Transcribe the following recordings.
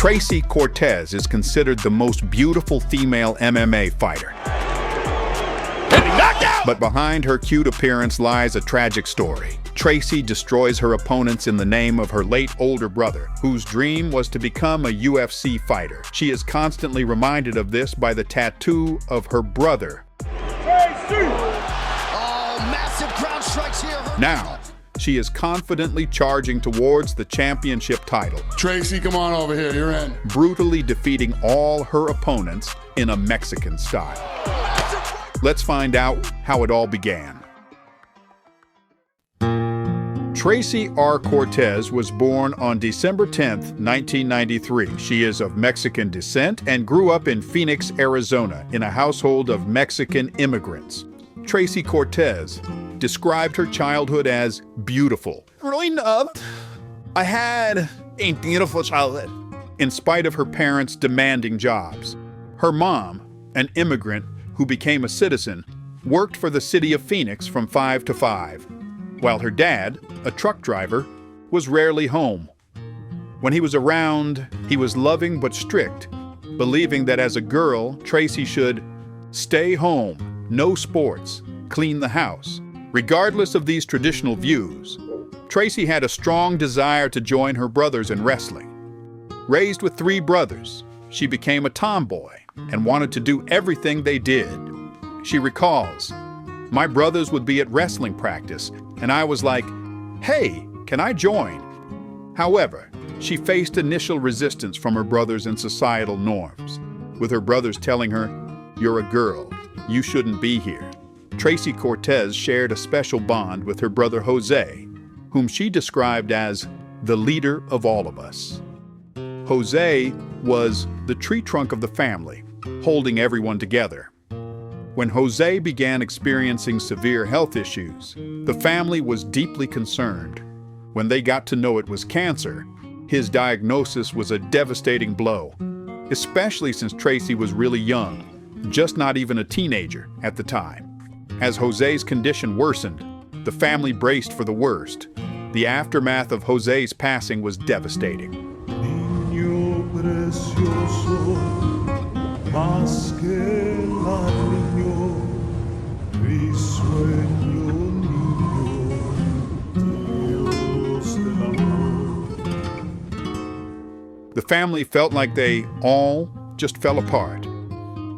Tracy Cortez is considered the most beautiful female MMA fighter. But behind her cute appearance lies a tragic story. Tracy destroys her opponents in the name of her late older brother, whose dream was to become a UFC fighter. She is constantly reminded of this by the tattoo of her brother. Tracy! Oh, massive crowd strikes here. Now, she is confidently charging towards the championship title. Tracy, come on over here, you're in. Brutally defeating all her opponents in a Mexican style. Let's find out how it all began. Tracy R. Cortez was born on December 10, 1993. She is of Mexican descent and grew up in Phoenix, Arizona, in a household of Mexican immigrants. Tracy Cortez described her childhood as beautiful. Growing up, I had a beautiful childhood. In spite of her parents' demanding jobs. Her mom, an immigrant who became a citizen, worked for the city of Phoenix from 5 to 5, while her dad, a truck driver, was rarely home. When he was around, he was loving but strict, believing that as a girl, Tracy should stay home, no sports, clean the house. Regardless of these traditional views, Tracy had a strong desire to join her brothers in wrestling. Raised with 3 brothers, she became a tomboy and wanted to do everything they did. She recalls, "My brothers would be at wrestling practice, and I was like, hey, can I join?" However, she faced initial resistance from her brothers and societal norms, with her brothers telling her, "You're a girl, you shouldn't be here." Tracy Cortez shared a special bond with her brother Jose, whom she described as the leader of all of us. Jose was the tree trunk of the family, holding everyone together. When Jose began experiencing severe health issues, the family was deeply concerned. When they got to know it was cancer, his diagnosis was a devastating blow, especially since Tracy was really young, just not even a teenager at the time. As Jose's condition worsened, the family braced for the worst. The aftermath of Jose's passing was devastating. Niño precioso, más que la niño, risueño niño, Dios del amor. The family felt like they all just fell apart.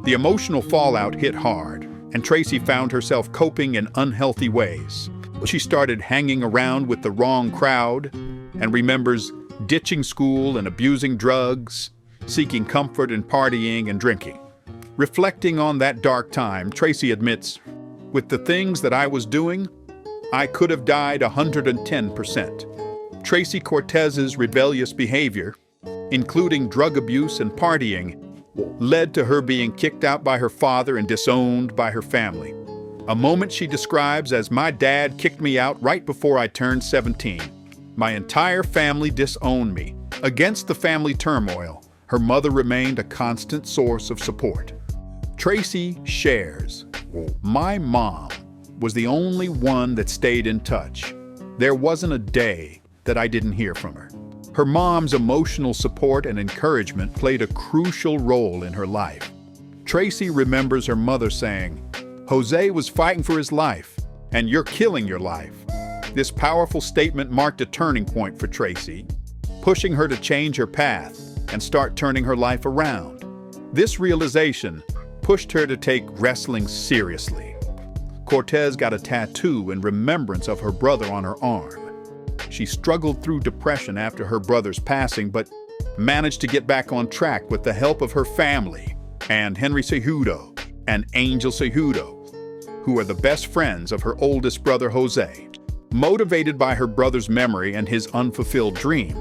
The emotional fallout hit hard, and Tracy found herself coping in unhealthy ways. She started hanging around with the wrong crowd and remembers ditching school and abusing drugs, seeking comfort in partying and drinking. Reflecting on that dark time, Tracy admits, "With the things that I was doing, I could have died 110%. Tracy Cortez's rebellious behavior, including drug abuse and partying, led to her being kicked out by her father and disowned by her family. A moment she describes as, "My dad kicked me out right before I turned 17. My entire family disowned me." Against the family turmoil, her mother remained a constant source of support. Tracy shares, "My mom was the only one that stayed in touch. There wasn't a day that I didn't hear from her." Her mom's emotional support and encouragement played a crucial role in her life. Tracy remembers her mother saying, "Jose was fighting for his life, and you're killing your life." This powerful statement marked a turning point for Tracy, pushing her to change her path and start turning her life around. This realization pushed her to take wrestling seriously. Cortez got a tattoo in remembrance of her brother on her arm. She struggled through depression after her brother's passing, but managed to get back on track with the help of her family and Henry Cejudo and Angel Cejudo, who are the best friends of her oldest brother Jose. Motivated by her brother's memory and his unfulfilled dream,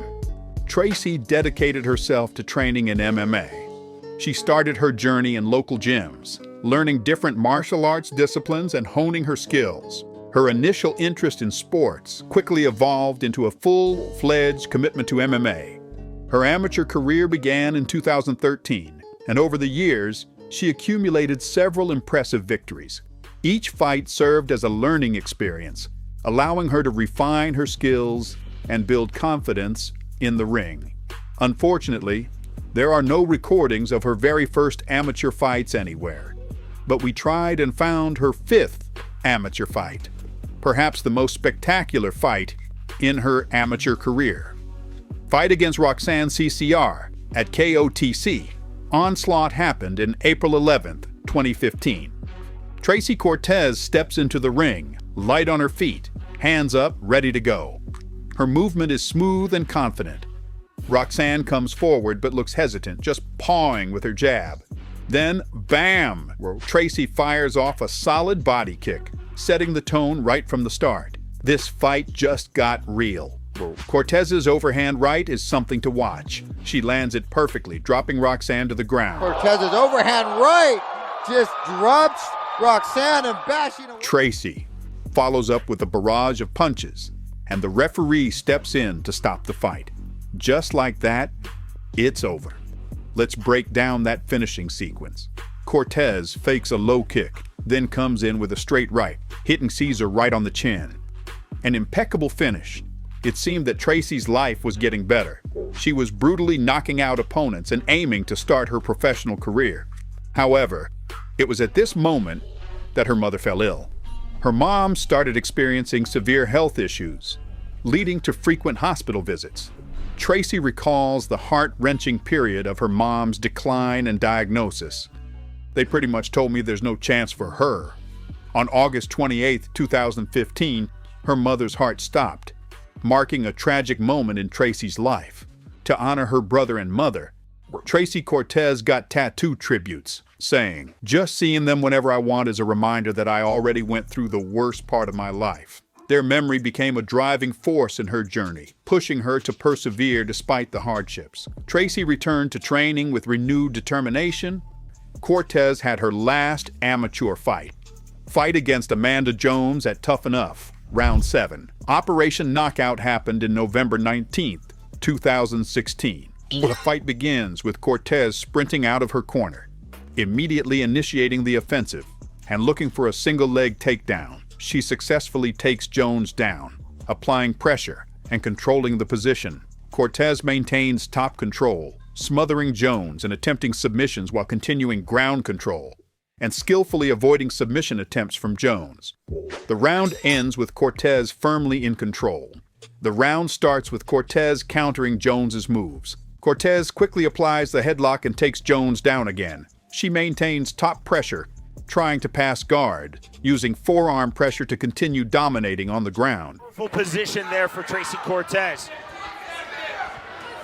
Tracy dedicated herself to training in MMA. She started her journey in local gyms, learning different martial arts disciplines and honing her skills. Her initial interest in sports quickly evolved into a full-fledged commitment to MMA. Her amateur career began in 2013, and over the years, she accumulated several impressive victories. Each fight served as a learning experience, allowing her to refine her skills and build confidence in the ring. Unfortunately, There are no recordings of her very first amateur fights anywhere, but we tried and found her 5th amateur fight, perhaps the most spectacular fight in her amateur career. Fight against Roxanne CCR at KOTC. Onslaught happened in April 11th, 2015. Tracy Cortez steps into the ring, light on her feet, hands up, ready to go. Her movement is smooth and confident. Roxanne comes forward but looks hesitant, just pawing with her jab. Then, bam! Tracy fires off a solid body kick, setting the tone right from the start. This fight just got real. Cortez's overhand right is something to watch. She lands it perfectly, dropping Roxanne to the ground. Cortez's overhand right just drops Roxanne and bashing away. Tracy follows up with a barrage of punches, and the referee steps in to stop the fight. Just like that, it's over. Let's break down that finishing sequence. Cortez fakes a low kick, then comes in with a straight right, hitting Caesar right on the chin. An impeccable finish. It seemed that Tracy's life was getting better. She was brutally knocking out opponents and aiming to start her professional career. However, it was at this moment that her mother fell ill. Her mom started experiencing severe health issues, leading to frequent hospital visits. Tracy recalls the heart-wrenching period of her mom's decline and diagnosis. They pretty much told me there's no chance for her. On August 28, 2015, her mother's heart stopped, marking a tragic moment in Tracy's life. To honor her brother and mother, Tracy Cortez got tattoo tributes, saying, "Just seeing them whenever I want is a reminder that I already went through the worst part of my life." Their memory became a driving force in her journey, pushing her to persevere despite the hardships. Tracy returned to training with renewed determination. Cortez had her last amateur fight against Amanda Jones at Tough Enough, Round 7. Operation Knockout happened in November 19th, 2016. The fight begins with Cortez sprinting out of her corner, immediately initiating the offensive and looking for a single-leg takedown. She successfully takes Jones down, applying pressure and controlling the position. Cortez maintains top control, smothering Jones and attempting submissions while continuing ground control and skillfully avoiding submission attempts from Jones. The round ends with Cortez firmly in control. The round starts with Cortez countering Jones's moves. Cortez quickly applies the headlock and takes Jones down again. She maintains top pressure, trying to pass guard, using forearm pressure to continue dominating on the ground. Full position there for Tracy Cortez.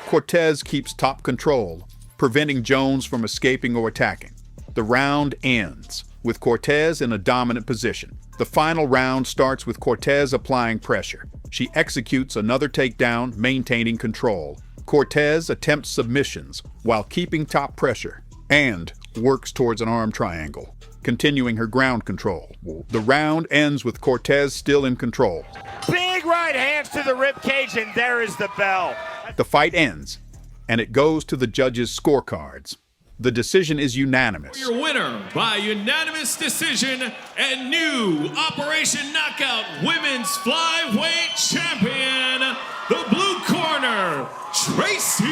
Cortez keeps top control, preventing Jones from escaping or attacking. The round ends with Cortez in a dominant position. The final round starts with Cortez applying pressure. She executes another takedown, maintaining control. Cortez attempts submissions while keeping top pressure and works towards an arm triangle, continuing her ground control. The round ends with Cortez still in control. Big right hands to the rib cage, and there is the bell. The fight ends, and it goes to the judges' scorecards. The decision is unanimous. Your winner by unanimous decision and new Operation Knockout Women's Flyweight Champion, the blue corner, Tracy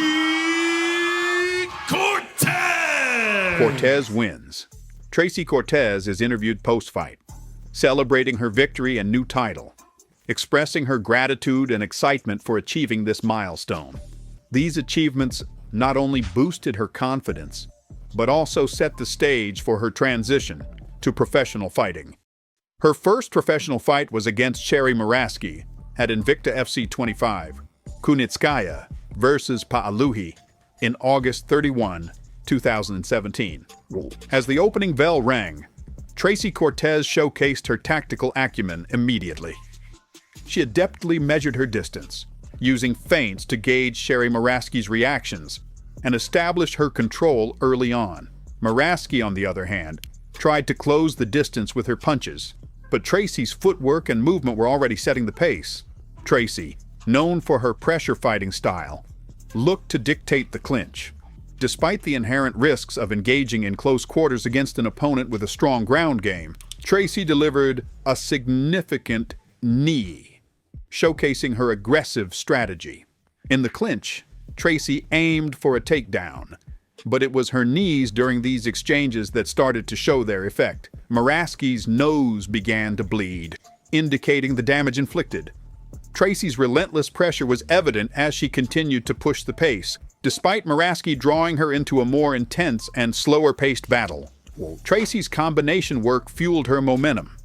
Cortez. Cortez wins. Tracy Cortez is interviewed post-fight, celebrating her victory and new title, expressing her gratitude and excitement for achieving this milestone. These achievements not only boosted her confidence, but also set the stage for her transition to professional fighting. Her first professional fight was against Sherry Maraski at Invicta FC 25, Kunitskaya versus Pa'aluhi in August 31, 2017. As the opening bell rang, Tracy Cortez showcased her tactical acumen immediately. She adeptly measured her distance, using feints to gauge Sherry Maraski's reactions and established her control early on. Maraski, on the other hand, tried to close the distance with her punches, but Tracy's footwork and movement were already setting the pace. Tracy, known for her pressure fighting style, looked to dictate the clinch. Despite the inherent risks of engaging in close quarters against an opponent with a strong ground game, Tracy delivered a significant knee, showcasing her aggressive strategy. In the clinch, Tracy aimed for a takedown, But it was her knees during these exchanges that started to show their effect. Moraski's nose began to bleed, indicating the damage inflicted. Tracy's relentless pressure was evident as she continued to push the pace, despite Moraski drawing her into a more intense and slower-paced battle. Tracy's combination work fueled her momentum.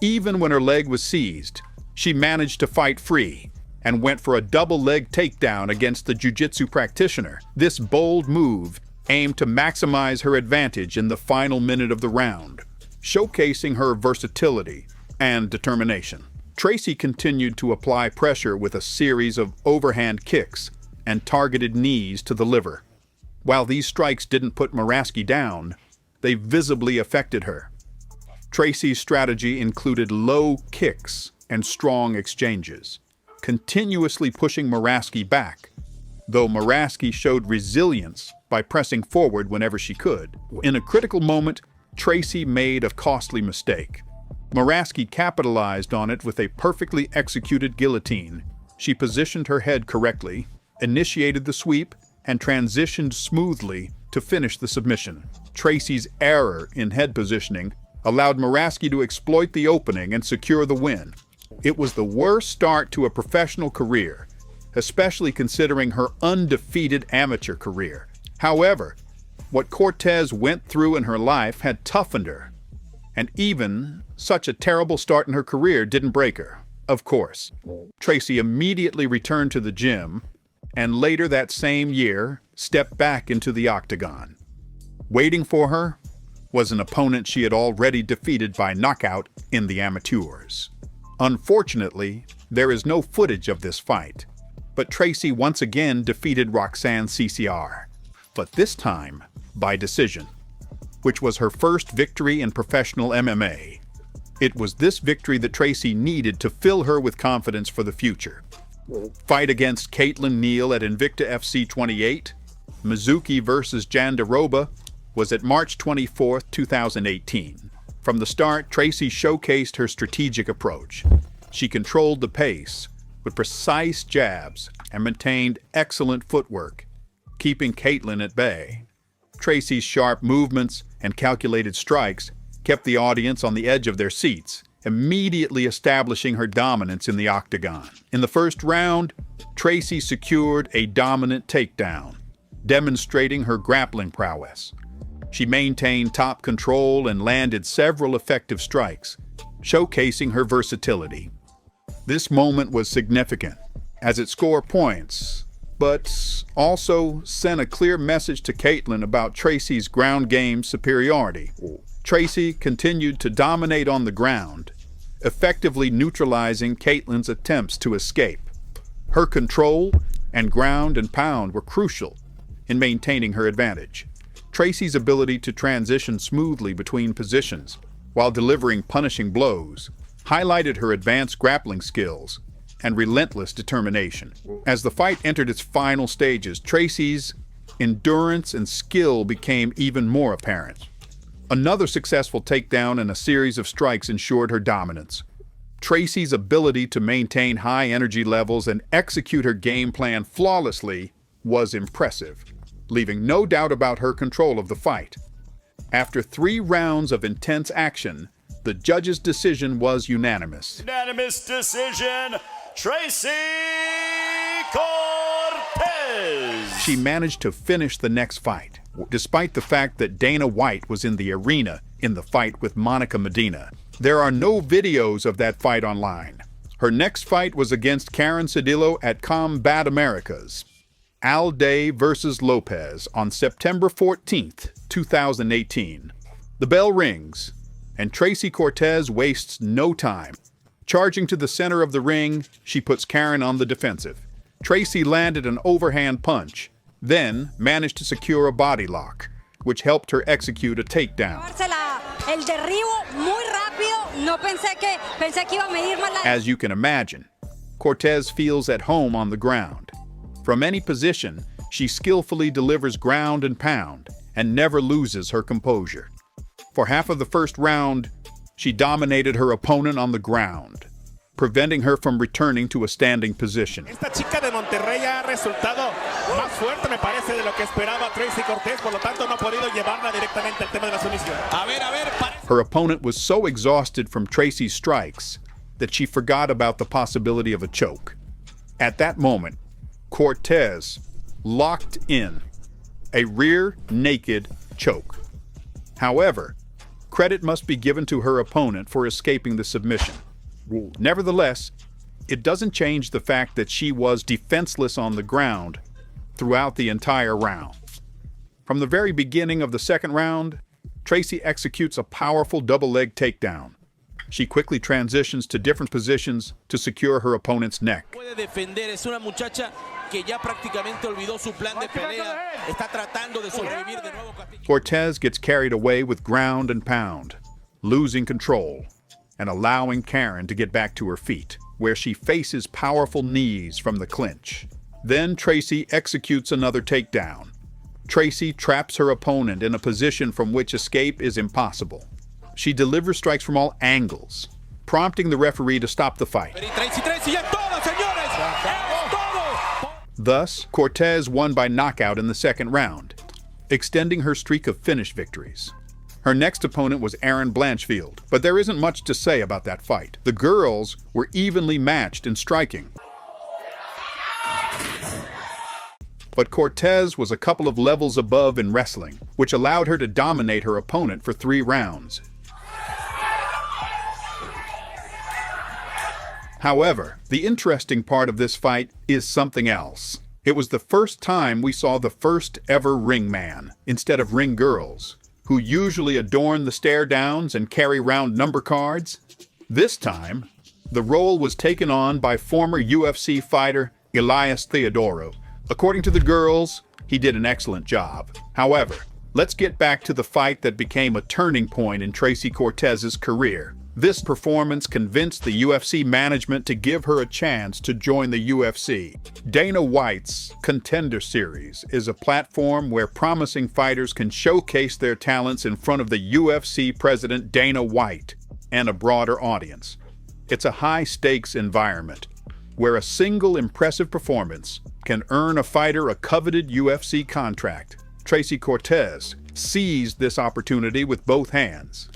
Even when her leg was seized, she managed to fight free and went for a double-leg takedown against the jiu-jitsu practitioner. This bold move aimed to maximize her advantage in the final minute of the round, showcasing her versatility and determination. Tracy continued to apply pressure with a series of overhand kicks and targeted knees to the liver. While these strikes didn't put Moraski down, they visibly affected her. Tracy's strategy included low kicks and strong exchanges, continuously pushing Moraski back, though Moraski showed resilience by pressing forward whenever she could. In a critical moment, Tracy made a costly mistake. Moraski capitalized on it with a perfectly executed guillotine. She positioned her head correctly, initiated the sweep, and transitioned smoothly to finish the submission. Tracy's error in head positioning allowed Moraski to exploit the opening and secure the win. It was the worst start to a professional career, especially considering her undefeated amateur career. However, what Cortez went through in her life had toughened her, and even such a terrible start in her career didn't break her. Of course, Tracy immediately returned to the gym, and later that same year, stepped back into the octagon. Waiting for her was an opponent she had already defeated by knockout in the amateurs. Unfortunately, there is no footage of this fight, but Tracy once again defeated Roxanne CCR, but this time by decision, which was her first victory in professional MMA. It was this victory that Tracy needed to fill her with confidence for the future. Fight against Caitlin Neal at Invicta FC 28, Mizuki versus Jandiroba, was at March 24, 2018. From the start, Tracy showcased her strategic approach. She controlled the pace with precise jabs and maintained excellent footwork, keeping Caitlin at bay. Tracy's sharp movements and calculated strikes kept the audience on the edge of their seats, immediately establishing her dominance in the octagon. In the first round, Tracy secured a dominant takedown, demonstrating her grappling prowess. She maintained top control and landed several effective strikes, showcasing her versatility. This moment was significant, as it scored points, but also sent a clear message to Caitlin about Tracy's ground game superiority. Tracy continued to dominate on the ground, effectively neutralizing Caitlin's attempts to escape. Her control and ground and pound were crucial in maintaining her advantage. Tracy's ability to transition smoothly between positions while delivering punishing blows highlighted her advanced grappling skills and relentless determination. As the fight entered its final stages, Tracy's endurance and skill became even more apparent. Another successful takedown and a series of strikes ensured her dominance. Tracy's ability to maintain high energy levels and execute her game plan flawlessly was impressive, leaving no doubt about her control of the fight. After 3 rounds of intense action, the judges' decision was unanimous. Unanimous decision, Tracy Cortez. She managed to finish the next fight, despite the fact that Dana White was in the arena in the fight with Monica Medina. There are no videos of that fight online. Her next fight was against Karen Cedillo at Combat Americas. Alday versus Lopez on September 14th, 2018. The bell rings, and Tracy Cortez wastes no time. Charging to the center of the ring, she puts Karen on the defensive. Tracy landed an overhand punch, then managed to secure a body lock, which helped her execute a takedown. As you can imagine, Cortez feels at home on the ground. From any position, she skillfully delivers ground and pound and never loses her composure. For half of the first round, she dominated her opponent on the ground, preventing her from returning to a standing position. Esta chica de Monterrey ha resultado más fuerte, me parece, de lo que esperaba Tracy Cortez, por lo tanto no ha podido llevarla directamente al tema de la sumisión. Her opponent was so exhausted from Tracy's strikes that she forgot about the possibility of a choke. At that moment, Cortez locked in a rear naked choke. However, credit must be given to her opponent for escaping the submission. Nevertheless, it doesn't change the fact that she was defenseless on the ground throughout the entire round. From the very beginning of the second round, Tracy executes a powerful double-leg takedown. She quickly transitions to different positions to secure her opponent's neck. Puede defender, es una muchacha que ya prácticamente olvidó su plan de pelea. Está tratando de sobrevivir de nuevo. Cortez gets carried away with ground and pound, losing control and allowing Karen to get back to her feet, where she faces powerful knees from the clinch. Then Tracy executes another takedown. Tracy traps her opponent in a position from which escape is impossible. She delivers strikes from all angles, prompting the referee to stop the fight. Thus, Cortez won by knockout in the second round, extending her streak of finish victories. Her next opponent was Erin Blanchfield, but there isn't much to say about that fight. The girls were evenly matched in striking. But Cortez was a couple of levels above in wrestling, which allowed her to dominate her opponent for 3 rounds. However, the interesting part of this fight is something else. It was the first time we saw the first ever ring man, instead of ring girls, who usually adorn the stare downs and carry round number cards. This time, the role was taken on by former UFC fighter Elias Theodorou. According to the girls, he did an excellent job. However, let's get back to the fight that became a turning point in Tracy Cortez's career. This performance convinced the UFC management to give her a chance to join the UFC. Dana White's Contender Series is a platform where promising fighters can showcase their talents in front of the UFC president Dana White and a broader audience. It's a high-stakes environment where a single impressive performance can earn a fighter a coveted UFC contract. Tracy Cortez seized this opportunity with both hands.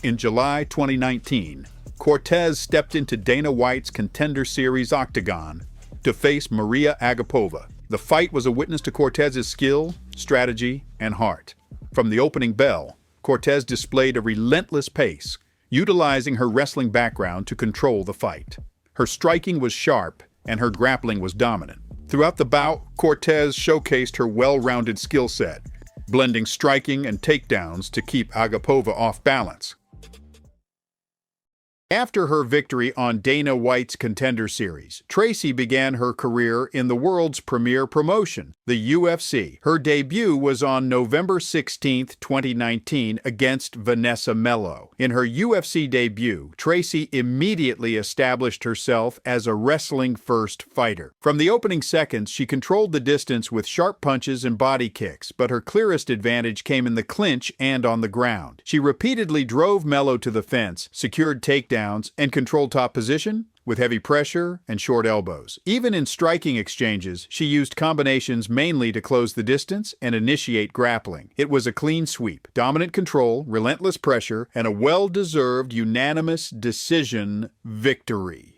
In July 2019, Cortez stepped into Dana White's Contender Series octagon to face Maria Agapova. The fight was a witness to Cortez's skill, strategy, and heart. From the opening bell, Cortez displayed a relentless pace, utilizing her wrestling background to control the fight. Her striking was sharp, and her grappling was dominant. Throughout the bout, Cortez showcased her well-rounded skill set, blending striking and takedowns to keep Agapova off balance. After her victory on Dana White's Contender Series, Tracy began her career in the world's premier promotion, the UFC. Her debut was on November 16, 2019, against Vanessa Mello. In her UFC debut, Tracy immediately established herself as a wrestling-first fighter. From the opening seconds, she controlled the distance with sharp punches and body kicks, but her clearest advantage came in the clinch and on the ground. She repeatedly drove Mello to the fence, secured takedowns, and controlled top position with heavy pressure and short elbows. Even in striking exchanges, she used combinations mainly to close the distance and initiate grappling. It was a clean sweep, dominant control, relentless pressure, and a well-deserved unanimous decision victory.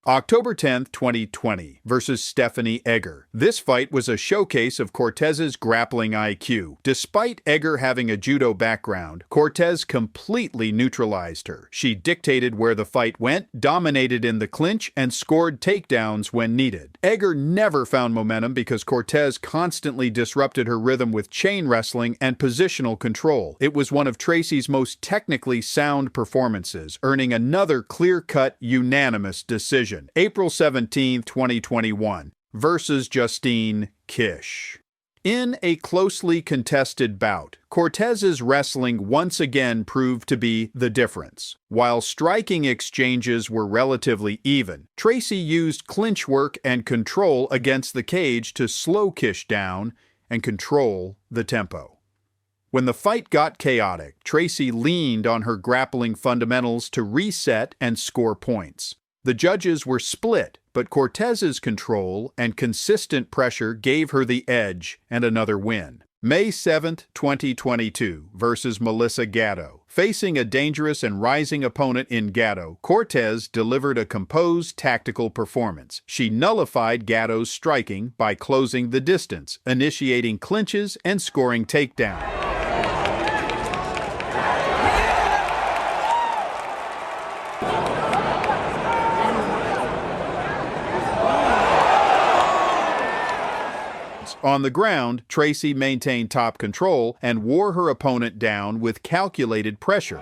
October 10, 2020, versus Stephanie Egger. This fight was a showcase of Cortez's grappling IQ. Despite Egger having a judo background, Cortez completely neutralized her. She dictated where the fight went, dominated in the clinch, and scored takedowns when needed. Egger never found momentum because Cortez constantly disrupted her rhythm with chain wrestling and positional control. It was one of Tracy's most technically sound performances, earning another clear-cut, unanimous decision. April 17, 2021, versus Justine Kish. In a closely contested bout, Cortez's wrestling once again proved to be the difference. While striking exchanges were relatively even, Tracy used clinch work and control against the cage to slow Kish down and control the tempo. When the fight got chaotic, Tracy leaned on her grappling fundamentals to reset and score points. The judges were split, but Cortez's control and consistent pressure gave her the edge and another win. May 7, 2022 versus Melissa Gatto. Facing a dangerous and rising opponent in Gatto, Cortez delivered a composed tactical performance. She nullified Gatto's striking by closing the distance, initiating clinches and scoring takedowns. On the ground, Tracy maintained top control and wore her opponent down with calculated pressure.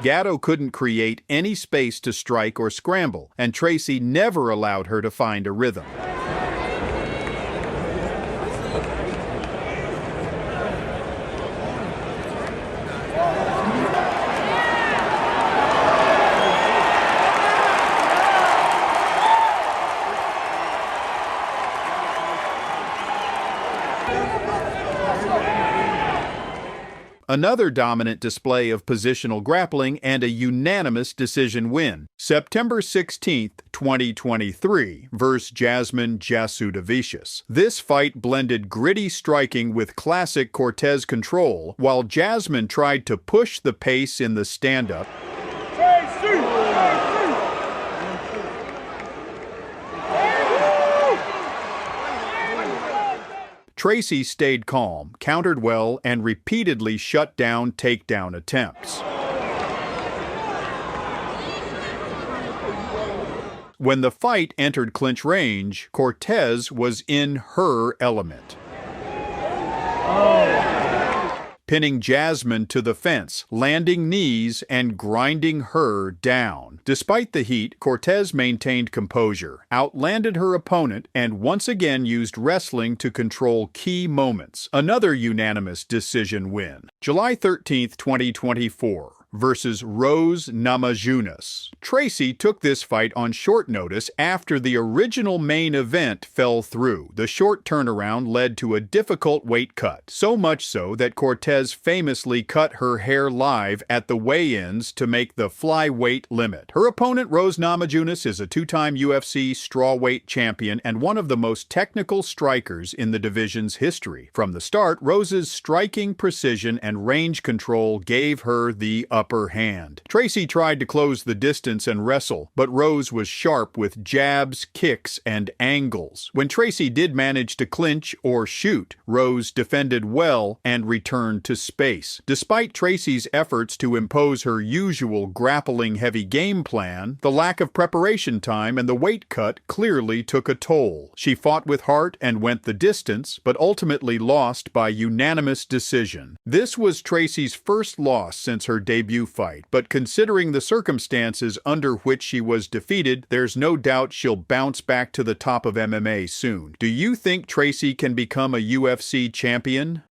Gatto couldn't create any space to strike or scramble, and Tracy never allowed her to find a rhythm. Another dominant display of positional grappling and a unanimous decision win. September 16, 2023 versus Jasmine Jasudavicius. This fight blended gritty striking with classic Cortez control, while Jasmine tried to push the pace in the stand-up. Tracy stayed calm, countered well, and repeatedly shut down takedown attempts. When the fight entered clinch range, Cortez was in her element. Pinning Jasmine to the fence, landing knees, and grinding her down. Despite the heat, Cortez maintained composure, outlanded her opponent, and once again used wrestling to control key moments. Another unanimous decision win. July 13, 2024. Versus Rose Namajunas. Tracy took this fight on short notice after the original main event fell through. The short turnaround led to a difficult weight cut, so much so that Cortez famously cut her hair live at the weigh-ins to make the flyweight limit. Her opponent, Rose Namajunas, is a two-time UFC strawweight champion and one of the most technical strikers in the division's history. From the start, Rose's striking precision and range control gave her the upper hand. Tracy tried to close the distance and wrestle, but Rose was sharp with jabs, kicks, and angles. When Tracy did manage to clinch or shoot, Rose defended well and returned to space. Despite Tracy's efforts to impose her usual grappling-heavy game plan, the lack of preparation time and the weight cut clearly took a toll. She fought with heart and went the distance, but ultimately lost by unanimous decision. This was Tracy's first loss since her debut fight, but considering the circumstances under which she was defeated, there's no doubt she'll bounce back to the top of MMA soon. Do you think Tracy can become a UFC champion?